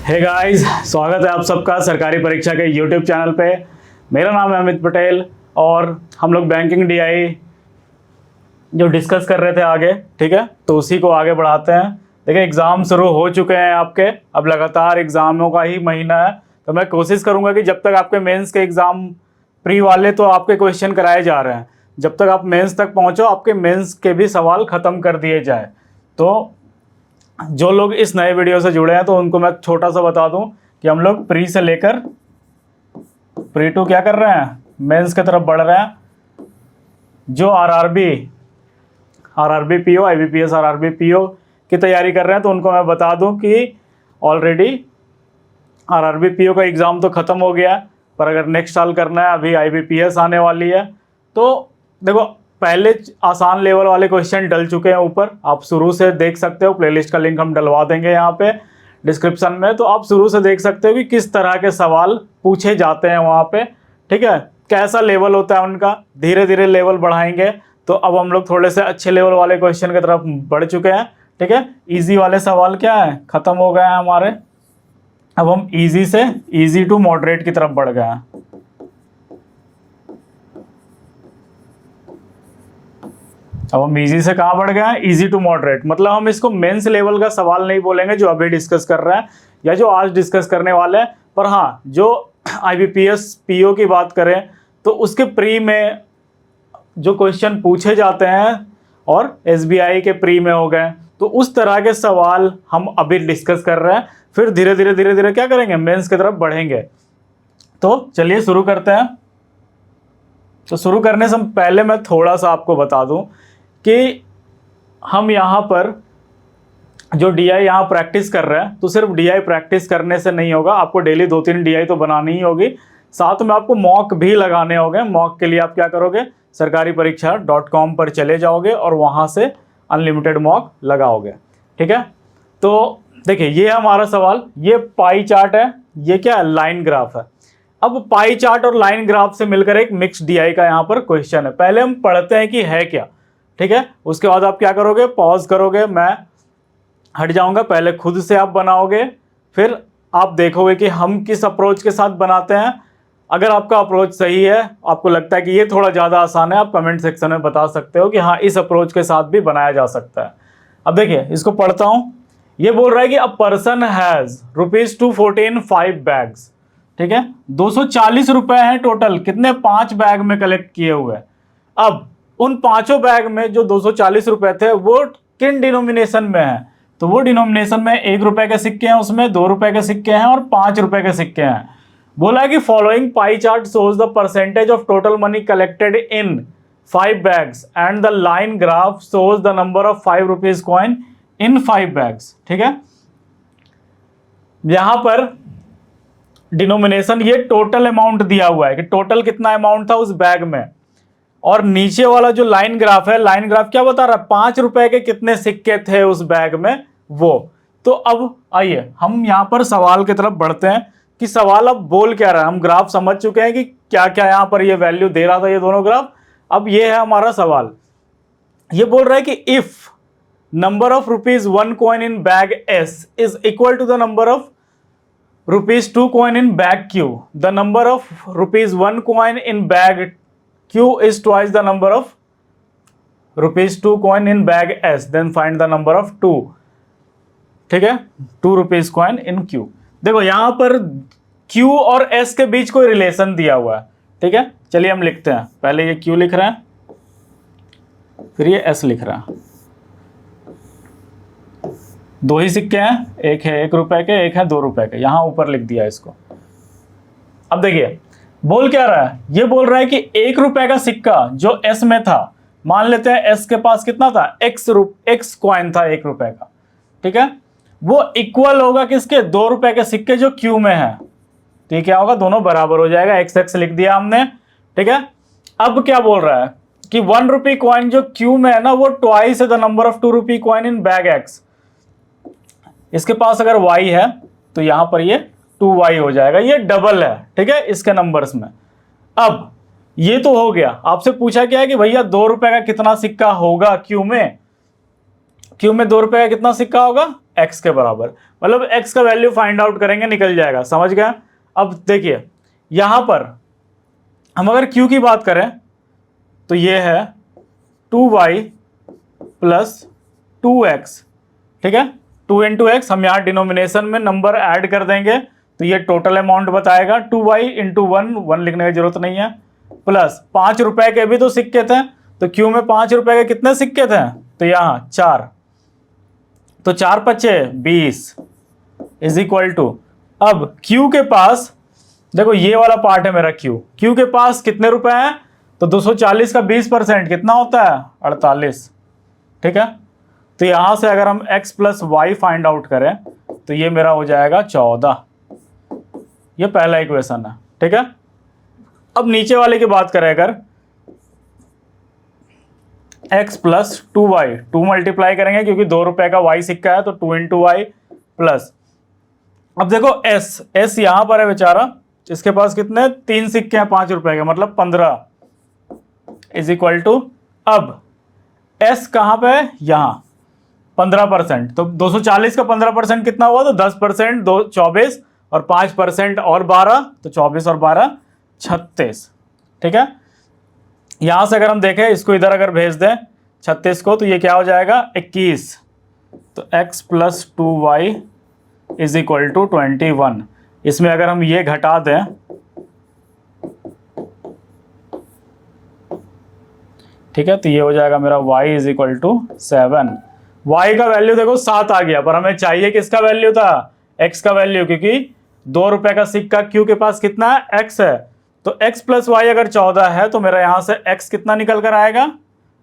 Hey guys, स्वागत है आप सबका सरकारी परीक्षा के यूट्यूब चैनल पे। मेरा नाम है अमित पटेल और हम लोग बैंकिंग डीआई जो डिस्कस कर रहे थे आगे, ठीक है, तो उसी को आगे बढ़ाते हैं। देखिए, एग्ज़ाम शुरू हो चुके हैं आपके, अब लगातार एग्ज़ामों का ही महीना है, तो मैं कोशिश करूँगा कि जब तक आपके मेंस के एग्ज़ाम प्री वाले तो आपके क्वेश्चन कराए जा रहे हैं, जब तक आप मेंस तक पहुँचो आपके मेंस के भी सवाल ख़त्म कर दिए जाए। तो जो लोग इस नए वीडियो से जुड़े हैं तो उनको मैं छोटा सा बता दूं कि हम लोग प्री से लेकर प्री टू क्या कर रहे हैं, मेंस की तरफ बढ़ रहे हैं। जो RRB PO, IBPS RRB PO की तैयारी कर रहे हैं तो उनको मैं बता दूं कि ऑलरेडी आरआरबी पीओ का एग्ज़ाम तो ख़त्म हो गया है, पर अगर नेक्स्ट साल करना है, अभी आईबीपीएस आने वाली है, तो देखो पहले आसान लेवल वाले क्वेश्चन डल चुके हैं ऊपर, आप शुरू से देख सकते हो। प्लेलिस्ट का लिंक हम डलवा देंगे यहाँ पे डिस्क्रिप्शन में, तो आप शुरू से देख सकते हो कि किस तरह के सवाल पूछे जाते हैं वहाँ पे, ठीक है, कैसा लेवल होता है उनका। धीरे धीरे लेवल बढ़ाएंगे, तो अब हम लोग थोड़े से अच्छे लेवल वाले क्वेश्चन की तरफ बढ़ चुके हैं, ठीक है। ईजी वाले सवाल क्या है, ख़त्म हो गए हैं हमारे, अब हम ईजी से ईजी टू मॉडरेट की तरफ बढ़ गए हैं। अब हम इजी से कहाँ बढ़ गए हैं, इजी टू मॉडरेट, मतलब हम इसको मेंस लेवल का सवाल नहीं बोलेंगे जो अभी डिस्कस कर रहे हैं या जो आज डिस्कस करने वाले हैं, पर हाँ जो आईबीपीएस पीओ की बात करें तो उसके प्री में जो क्वेश्चन पूछे जाते हैं और एसबीआई के प्री में हो गए, तो उस तरह के सवाल हम अभी डिस्कस कर रहे हैं। फिर धीरे धीरे क्या करेंगे, मेंस की तरफ बढ़ेंगे। तो चलिए शुरू करते हैं। तो शुरू करने से पहले मैं थोड़ा सा आपको बता दूं कि हम यहाँ पर जो डीआई यहाँ प्रैक्टिस कर रहे हैं, तो सिर्फ डीआई प्रैक्टिस करने से नहीं होगा, आपको डेली 2-3 डीआई तो बनानी ही होगी, साथ में आपको मॉक भी लगाने होंगे। मॉक के लिए आप क्या करोगे, sarkaripareekshha.com पर चले जाओगे और वहाँ से अनलिमिटेड मॉक लगाओगे, ठीक है। तो देखिए, ये हमारा सवाल, ये पाई चार्ट है, ये क्या है, लाइन ग्राफ है। अब पाई चार्ट और लाइन ग्राफ से मिलकर एक मिक्स डीआई का यहाँ पर क्वेश्चन है। पहले हम पढ़ते हैं कि है क्या, ठीक है, उसके बाद आप क्या करोगे, पॉज करोगे, मैं हट जाऊंगा, पहले खुद से आप बनाओगे, फिर आप देखोगे कि हम किस अप्रोच के साथ बनाते हैं। अगर आपका अप्रोच सही है, आपको लगता है कि ये थोड़ा ज़्यादा आसान है, आप कमेंट सेक्शन में बता सकते हो कि हाँ इस अप्रोच के साथ भी बनाया जा सकता है। अब देखिए, इसको पढ़ता हूँ। ये बोल रहा है कि अ पर्सन हैज़ ₹214 5 बैग्स, ठीक है, 240 रुपए हैं टोटल, कितने, 5 बैग में कलेक्ट किए हुए। अब उन 5 बैग में जो 240 रुपए थे वो किन डिनोमिनेशन में है, तो वो डिनोमिनेशन में 1 रुपए के सिक्के हैं, उसमें 2 रुपए के सिक्के हैं और 5 रुपए के सिक्के हैं। बोला कि following pie chart shows the percentage of total money collected in 5 bags and the line graph shows the number of 5 rupees coin in 5 bags, ठीक है। यहां पर डिनोमिनेशन, ये टोटल अमाउंट दिया हुआ है कि टोटल कितना अमाउंट था उस बैग में, और नीचे वाला जो लाइन ग्राफ है, लाइन ग्राफ क्या बता रहा है, 5 रुपए के कितने सिक्के थे उस बैग में वो। तो अब आइए हम यहां पर सवाल की तरफ बढ़ते हैं कि सवाल अब बोल क्या रहा है। हम ग्राफ समझ चुके हैं कि क्या क्या यहां पर ये वैल्यू दे रहा था, ये दोनों ग्राफ। अब ये है हमारा सवाल, ये बोल रहा है कि if number of ₹1 coin in bag S is equal to the number of ₹2 coin in bag Q, the number of ₹1 coin in bag Q is twice the number of ₹2 coin in bag S, then find the number of 2, ठीक है, ₹2 coin in Q। देखो यहाँ पर Q और S के बीच कोई relation दिया हुआ है, ठीक है। चलिए हम लिखते हैं, पहले ये Q लिख रहे हैं, फिर ये S लिख रहा है। 2 ही सिक्के हैं, एक है 1 रुपए के, एक है 2 रुपए के, यहां ऊपर लिख दिया इसको। अब देखिए बोल क्या रहा है, ये बोल रहा है कि 1 रुपए का सिक्का जो एस में था, मान लेते हैं एस के पास कितना था, एक्स कॉइन था 1 रुपए का, ठीक है, वो इक्वल होगा किसके, 2 रुपए के सिक्के जो क्यू में है। तो ये क्या होगा, दोनों बराबर हो जाएगा, एक्स लिख दिया हमने, ठीक है। अब क्या बोल रहा है कि 1 रुपी कॉइन जो क्यू में है ना, वो ट्वाइस है the number of 2 rupee coin in bag x. इसके पास अगर y है तो यहां पर ये 2y हो जाएगा, ये डबल है, ठीक है, इसके नंबर्स में। अब ये तो हो गया, आपसे पूछा क्या है कि भैया 2 रुपए का कितना सिक्का होगा क्यू में, क्यू में 2 रुपए का कितना सिक्का होगा, x के बराबर, मतलब x का वैल्यू फाइंड आउट करेंगे, निकल जाएगा, समझ गया। अब देखिए यहां पर हम अगर q की बात करें तो ये है 2y प्लस 2x, ठीक है, 2 इंटू एक्स। हम यहाँ डिनोमिनेशन में नंबर ऐड कर देंगे तो ये टोटल अमाउंट बताएगा। 2y इंटू 1 लिखने की जरूरत नहीं है, प्लस 5 रुपए के भी तो सिक्के थे, तो क्यू में 5 रुपए के कितने सिक्के थे, तो यहाँ 4, तो 4 पचे 20 इज इक्वल टू, अब क्यू के पास देखो ये वाला पार्ट है मेरा क्यू के पास कितने रुपए हैं, तो 240 का 20% कितना होता है, 48, ठीक है। तो यहां से अगर हम x plus y find out करें तो ये मेरा हो जाएगा 14, ये पहला इक्वेशन है, ठीक है। अब नीचे वाले की बात करें अगर, x प्लस 2y, 2 मल्टीप्लाई करेंगे क्योंकि 2 रुपए का y सिक्का है, तो 2 इंटू वाई प्लस, अब देखो s यहां पर है बेचारा, इसके पास कितने 3 सिक्के हैं 5 रुपए के, मतलब 15 इज इक्वल टू, अब s कहां पे है, यहां 15%, तो 240 का 15% कितना हुआ, तो 10%, 24 और 5% और 12, तो 24 और 12 36, ठीक है। यहां से अगर हम देखें इसको इधर अगर भेज दें 36 को, तो ये क्या हो जाएगा 21, तो x प्लस 2y इज इक्वल टू 21। इसमें अगर हम ये घटा दें, ठीक है, तो ये हो जाएगा मेरा y is equal to 7। y का वैल्यू देखो 7 आ गया, पर हमें चाहिए किसका वैल्यू था, x का वैल्यू, क्योंकि 2 रुपए का सिक्का q के पास कितना है, x है, तो x प्लस वाई अगर 14 है तो मेरा यहां से x कितना निकल कर आएगा,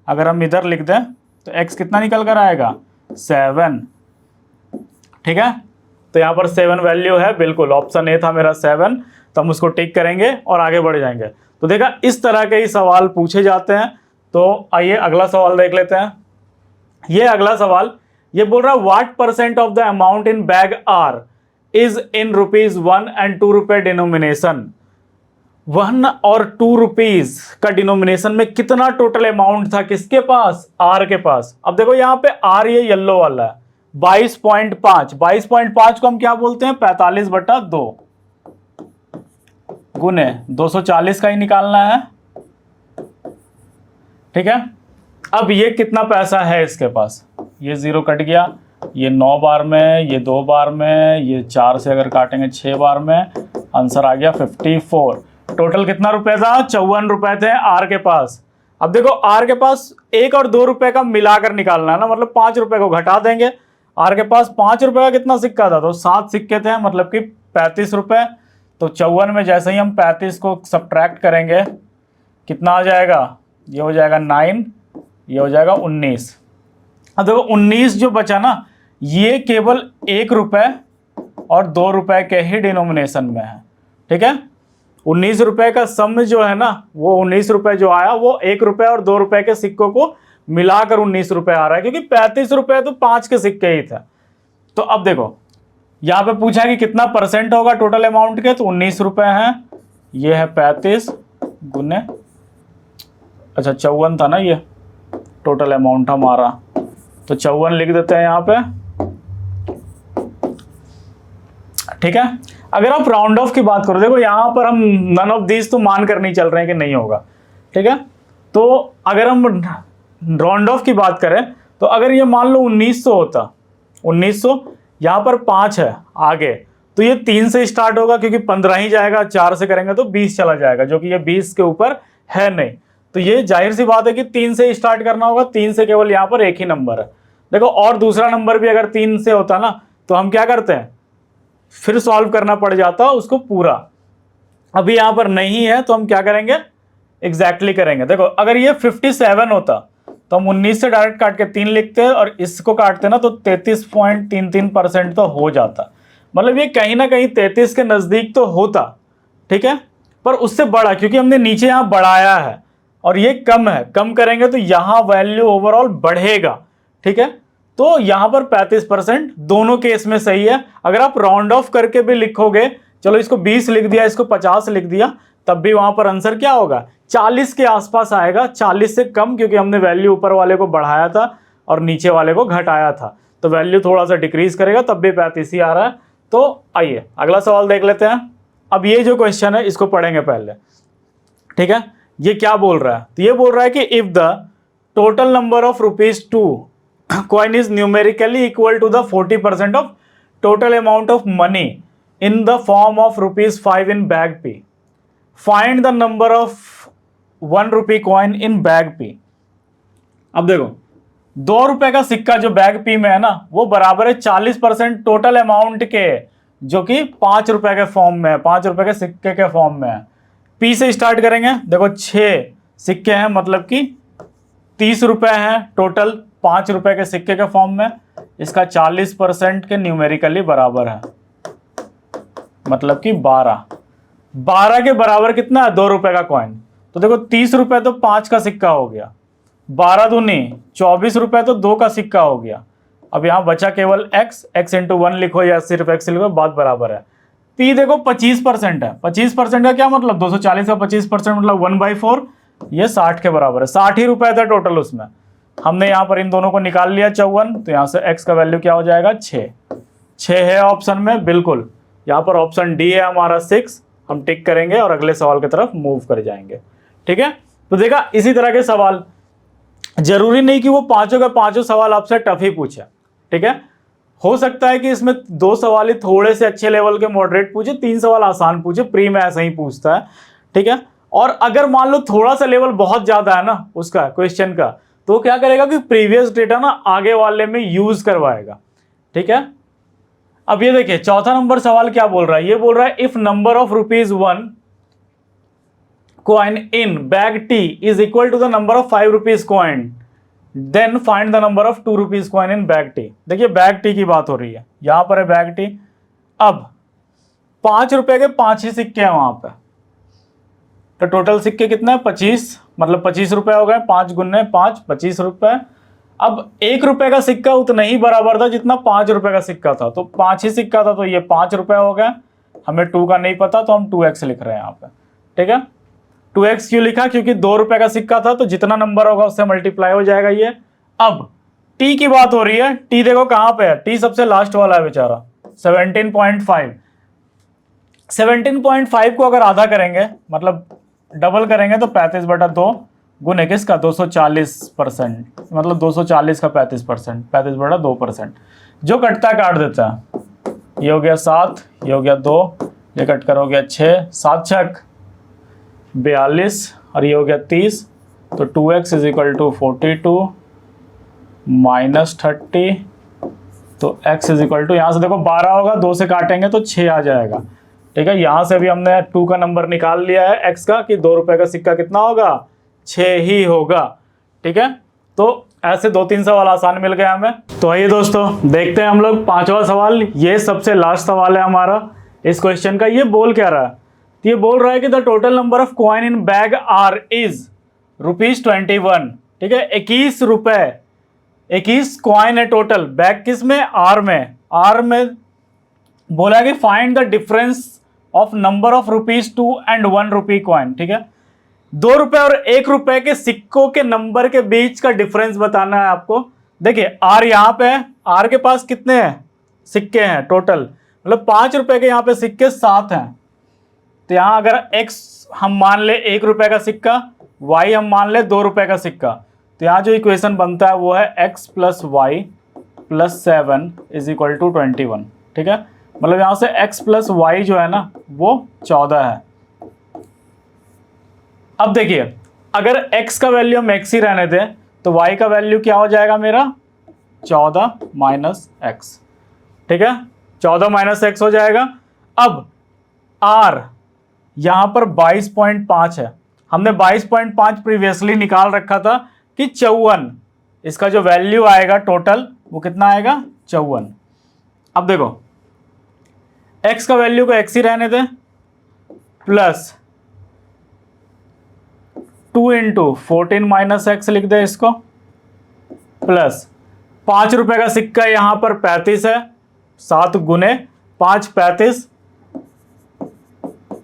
अगर हम इधर लिख दें तो x कितना निकल कर आएगा 7, ठीक है। तो यहाँ पर 7 वैल्यू है, बिल्कुल ऑप्शन ए था मेरा 7, तो हम उसको टिक करेंगे और आगे बढ़ जाएंगे। तो देखा इस तरह के ही सवाल पूछे जाते हैं। तो आइए अगला सवाल देख लेते हैं। ये अगला सवाल ये बोल रहा है what percent of the amount in bag are is in ₹1 and 2 रुपए डिनोमिनेशन। 1 और 2 रुपीज का डिनोमिनेशन में कितना टोटल अमाउंट था, किसके पास, आर के पास। अब देखो यहाँ पे आर ये येलो वाला है 22.5, 22.5 को हम क्या बोलते हैं 45/2 गुने 240 का ही निकालना है, ठीक है। अब ये कितना पैसा है इसके पास, ये 0 कट गया, ये 9 बार में, ये 2 बार में, ये 4 से अगर काटेंगे 6 बार में, आंसर आ गया 54। टोटल कितना रुपए था, 54 रुपए थे आर के पास। अब देखो आर के पास 1 और 2 रुपए का मिलाकर निकालना है ना, मतलब 5 रुपए को घटा देंगे। आर के पास 5 रुपए का कितना सिक्का था, तो 7 सिक्के थे, मतलब कि 35 रुपए। तो 54 में जैसे ही हम 35 को सब्ट्रैक्ट करेंगे कितना आ जाएगा, ये हो जाएगा 9, ये हो जाएगा 19। अब देखो 19 जो बचा ना, ये केवल 1 रुपए और 2 रुपए के ही डिनोमिनेशन में है, ठीक है। 19 रुपए का सम जो है ना, वो 19 रुपए जो आया वो 1 रुपए और 2 रुपए के सिक्कों को मिलाकर 19 रुपए आ रहा है, क्योंकि 35 रुपए तो 5 के सिक्के ही थे। तो अब देखो यहाँ पे पूछा कि कितना परसेंट होगा टोटल अमाउंट के, तो 19 रुपए हैं, ये है 35 गुने, अच्छा 54 था ना, ये टोटल अमाउंट हमारा, तो 54 लिख देते हैं यहाँ पे, ठीक है। अगर आप राउंड ऑफ की बात करो, देखो यहाँ पर हम नन ऑफ दीज तो मान कर नहीं चल रहे हैं कि नहीं होगा, ठीक है। तो अगर हम राउंड ऑफ की बात करें तो अगर ये मान लो 1900 होता, 1900 यहाँ पर 5 है आगे, तो ये 3 से स्टार्ट होगा क्योंकि 15 ही जाएगा, 4 से करेंगे तो 20 चला जाएगा, जो कि ये 20 के ऊपर है नहीं। तो ये जाहिर सी बात है कि 3 से स्टार्ट करना होगा, 3 से केवल यहाँ पर एक ही नंबर है। देखो और दूसरा नंबर भी अगर 3 से होता ना, तो हम क्या करते हैं, फिर सॉल्व करना पड़ जाता उसको पूरा। अभी यहाँ पर नहीं है तो हम क्या करेंगे, एग्जैक्टली करेंगे। देखो अगर ये 57 होता तो हम 19 से डायरेक्ट काट के 3 लिखते हैं, और इसको काटते ना तो 33.33% तो हो जाता, मतलब ये कहीं ना कहीं 33 के नजदीक तो होता, ठीक है। पर उससे बड़ा, क्योंकि हमने नीचे यहाँ बढ़ाया है और ये कम है, कम करेंगे तो यहाँ वैल्यू ओवरऑल बढ़ेगा, ठीक है। तो यहाँ पर 35% दोनों केस में सही है। अगर आप राउंड ऑफ करके भी लिखोगे, चलो इसको 20 लिख दिया, इसको 50 लिख दिया, तब भी वहां पर आंसर क्या होगा, 40 के आसपास आएगा, 40 से कम, क्योंकि हमने वैल्यू ऊपर वाले को बढ़ाया था और नीचे वाले को घटाया था। तो वैल्यू थोड़ा सा डिक्रीज करेगा, तब भी 35 ही आ रहा है। तो आइए अगला सवाल देख लेते हैं। अब ये जो क्वेश्चन है इसको पढ़ेंगे पहले, ठीक है। ये क्या बोल रहा है, तो ये बोल रहा है कि if the total number of ₹2 coin is numerically equal to the 40% of total amount of money in the form of ₹5 in bag P, find the number of ₹1 coin in bag P। अब देखो, ₹2 का सिक्का जो bag P में है ना, वो बराबर है 40% टोटल अमाउंट के, जो कि ₹5 के फॉर्म में है, ₹5 के सिक्के के फॉर्म में है। पी से स्टार्ट करेंगे। देखो 6 सिक्के हैं, मतलब कि ₹30 हैं टोटल, ₹5 के सिक्के के फॉर्म में। इसका 40% के न्यूमेरिकली बराबर है, मतलब कि 12 के बराबर कितना है, ₹2 का कॉइन। तो देखो ₹30 तो 5 का सिक्का हो गया, 12 दूनी ₹24 तो 2 का सिक्का हो गया। अब यहाँ बचा केवल x इंटू 1 लिखो या सिर्फ x लिखो, बात बराबर है। पी देखो 25% है, 25% का क्या मतलब, 240 का 25% मतलब 1/4, ये 60 के बराबर है। 60 ही रुपए था टोटल उसमें। हमने यहाँ पर इन दोनों को निकाल लिया 54, तो यहाँ से x का वैल्यू क्या हो जाएगा, 6 है ऑप्शन में, बिल्कुल। यहाँ पर ऑप्शन डी है हमारा 6, हम टिक करेंगे और अगले सवाल की तरफ मूव कर जाएंगे, ठीक है। तो देखा, इसी तरह के सवाल, जरूरी नहीं कि वो पांचों के पांचों सवाल आपसे टफ ही पूछे, ठीक है। हो सकता है कि इसमें 2 सवाल ही थोड़े से अच्छे लेवल के मॉडरेट पूछे, 3 सवाल आसान पूछे, प्री में ऐसा ही पूछता है, ठीक है। और अगर मान लो थोड़ा सा लेवल बहुत ज्यादा है ना उसका क्वेश्चन का, तो क्या करेगा कि प्रीवियस डेटा ना आगे वाले में यूज करवाएगा, ठीक है। अब ये देखिए चौथा नंबर सवाल क्या बोल रहा है, ये बोल रहा है if number of ₹1 coin in bag T is equal to the number of ₹5 coin, then find the number of ₹2 coin in bag T। देखिए बैग टी की बात हो रही है, यहां पर है बैग टी। अब ₹5 के 5 ही सिक्के हैं वहां पे, तो टोटल सिक्के कितने हैं, 25, मतलब ₹25 हो गए, 5 गुने 5, ₹25। अब ₹1 का सिक्का उतना ही बराबर था जितना ₹5 का सिक्का था, तो 5 ही सिक्का था, तो ये ₹5 हो गया। हमें 2 का नहीं पता, तो हम 2x लिख रहे हैं यहाँ पे, ठीक है। 2x क्यों लिखा, क्योंकि ₹2 का सिक्का था, तो जितना नंबर होगा उससे मल्टीप्लाई हो जाएगा ये। अब t की बात हो रही है, t देखो कहां पे है, t सबसे लास्ट वाला है बेचारा, 17.5। 17.5 को अगर आधा करेंगे, मतलब डबल करेंगे, तो 35/2 गुने किसका, 240%, मतलब 240 का 35%, 35/2%। जो कटता है काट देता है, ये हो गया 7, ये हो गया 2, ये कट कर हो गया 6, 7 छक 42, और ये हो गया 30। तो 2x = 42 - 30, तो x = यहाँ से देखो 12 होगा, 2 से काटेंगे तो 6 आ जाएगा, ठीक है। यहाँ से भी हमने 2 का नंबर निकाल लिया है x का, कि ₹2 का सिक्का कितना होगा, 6 ही होगा, ठीक है। तो ऐसे 2-3 सवाल आसान मिल गए हमें। तो आइए दोस्तों देखते हैं हम लोग 5वां सवाल। ये सबसे लास्ट सवाल है हमारा इस क्वेश्चन का। ये बोल क्या रहा है, तो ये बोल रहा है कि the total number of coin in bag are is ₹21, ठीक है। 21 रुपए, 21 कॉइन है टोटल, बैग किस में, आर में। आर में बोला कि find the difference of number of ₹2 and ₹1 coin, ठीक है। ₹2 और ₹1 के सिक्कों के नंबर के बीच का डिफरेंस बताना है आपको। देखिए आर यहाँ पे है, आर के पास कितने हैं सिक्के हैं टोटल, मतलब ₹5 के यहाँ पे सिक्के 7 हैं। तो यहाँ अगर x हम मान ले ₹1 का सिक्का, y हम मान ले ₹2 का सिक्का, तो यहाँ जो इक्वेशन बनता है वो है x + y + 7 = 21, ठीक है। मतलब यहाँ से x + y जो है ना वो 14 है। अब देखिए अगर x का वैल्यू हम x ही रहने दें, तो y का वैल्यू क्या हो जाएगा मेरा, 14 - x, ठीक है। 14 - x हो जाएगा। अब r यहाँ पर 22.5 है, हमने 22.5 प्रीवियसली निकाल रखा था कि 54, इसका जो वैल्यू आएगा टोटल वो कितना आएगा, 54। अब देखो x का वैल्यू को x ही रहने दें, प्लस 2 × 14 - x लिख दे इसको, प्लस ₹5 का सिक्का यहाँ पर 35 है, 7 गुने 5 35,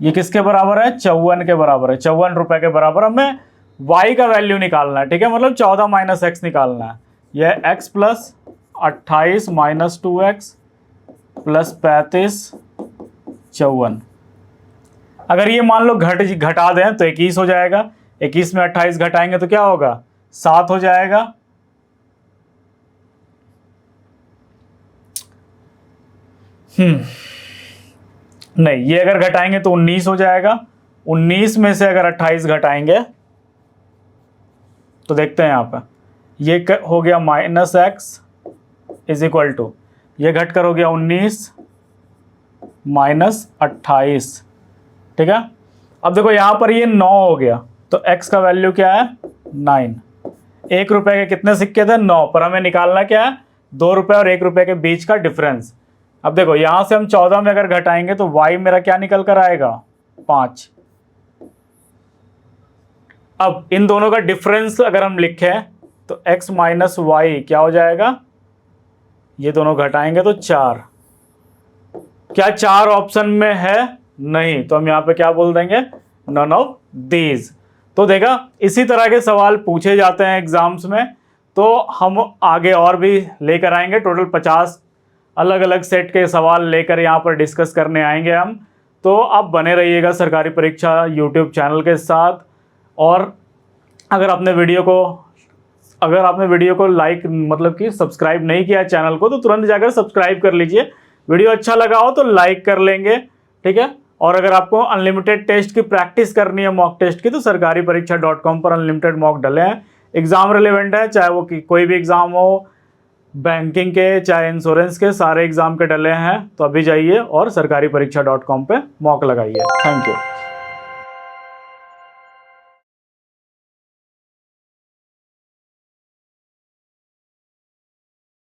ये किसके बराबर है, 54 के बराबर है, ₹54 के बराबर। हमें y का वैल्यू निकालना है, ठीक है, मतलब 14 - x निकालना है। यह x + 28 माइनस 2x प्लस 35 54। अगर ये मान लो घटा दें तो 21 हो जाएगा। 21 में 28 घटाएंगे तो क्या होगा, 7 हो जाएगा। नहीं, ये अगर घटाएंगे तो 19 हो जाएगा। 19 में से अगर 28 घटाएंगे तो देखते हैं यहाँ पर, ये हो गया -x इज इक्वल टू, ये घटकर हो गया 19 माइनस 28। ठीक है, अब देखो यहाँ पर ये 9 हो गया, तो x का वैल्यू क्या है, 9। 1 रुपए के कितने सिक्के थे, 9, पर हमें निकालना क्या है, 2 रुपए और 1 रुपए के बीच का डिफरेंस। अब देखो यहाँ से हम 14 में अगर घटाएंगे तो y मेरा क्या निकल कर आएगा, 5। अब इन दोनों का डिफरेंस अगर हम लिखें तो x माइनस वाई क्या हो जाएगा, ये दोनों घटाएंगे तो 4। क्या 4 ऑप्शन में है, नहीं, तो हम यहाँ पे क्या बोल देंगे, नन ऑफ दीज। तो देखा, इसी तरह के सवाल पूछे जाते हैं एग्जाम्स में, तो हम आगे और भी लेकर आएंगे। टोटल 50 अलग अलग सेट के सवाल लेकर यहाँ पर डिस्कस करने आएंगे हम। तो आप बने रहिएगा सरकारी परीक्षा यूट्यूब चैनल के साथ। और अगर आपने वीडियो को लाइक मतलब कि सब्सक्राइब नहीं किया चैनल को, तो तुरंत जाकर सब्सक्राइब कर लीजिए। वीडियो अच्छा लगा हो तो लाइक कर लेंगे, ठीक है। और अगर आपको अनलिमिटेड टेस्ट की प्रैक्टिस करनी है, मॉक टेस्ट की, तो सरकारी परीक्षा.com पर अनलिमिटेड मॉक डले हैं। एग्जाम रिलेवेंट है, चाहे वो कोई भी एग्जाम हो, बैंकिंग के चाहे इंश्योरेंस के, सारे एग्जाम के डले हैं। तो अभी जाइए और सरकारी परीक्षा.com पे मॉक लगाइए। Thank you.